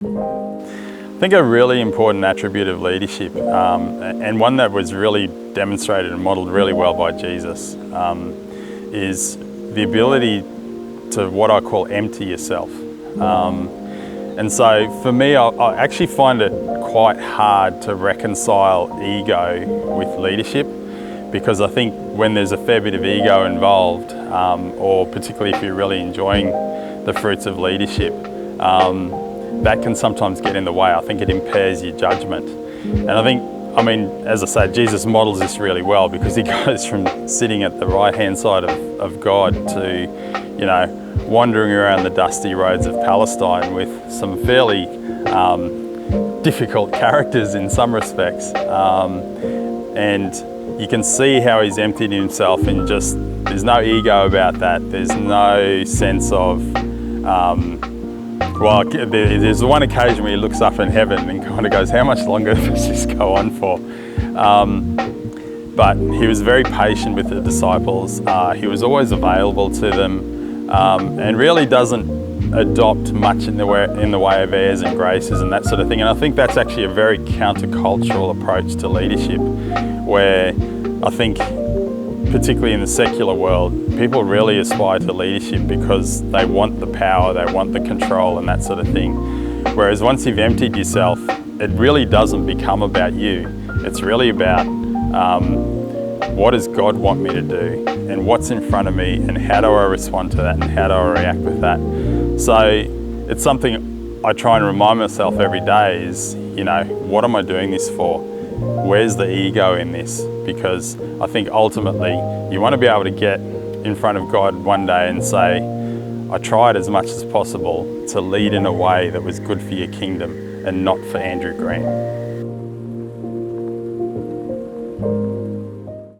I think a really important attribute of leadership, and one that was really demonstrated and modelled really well by Jesus, is the ability to what I call empty yourself. And so for me, I actually find it quite hard to reconcile ego with leadership, because I think when there's a fair bit of ego involved, or particularly if you're really enjoying the fruits of leadership, that can sometimes get in the way. I think it impairs your judgment. And I mean, as I say, Jesus models this really well, because he goes from sitting at the right-hand side of God to, wandering around the dusty roads of Palestine with some fairly difficult characters in some respects. And you can see how he's emptied himself, and just, there's no ego about that. There's no sense of, there's one occasion where he looks up in heaven and kind of goes, how much longer does this go on for? But he was very patient with the disciples. He was always available to them, and really doesn't adopt much in the way of airs and graces and that sort of thing. And I think that's actually a very countercultural approach to leadership, where I think, particularly in the secular world, people really aspire to leadership because they want the power, they want the control and that sort of thing. Whereas once you've emptied yourself, it really doesn't become about you. It's really about what does God want me to do, and what's in front of me, and how do I respond to that, and how do I react with that. So it's something I try and remind myself every day is, what am I doing this for? Where's the ego in this? Because I think ultimately you want to be able to get in front of God one day and say, I tried as much as possible to lead in a way that was good for your kingdom and not for Andrew Green.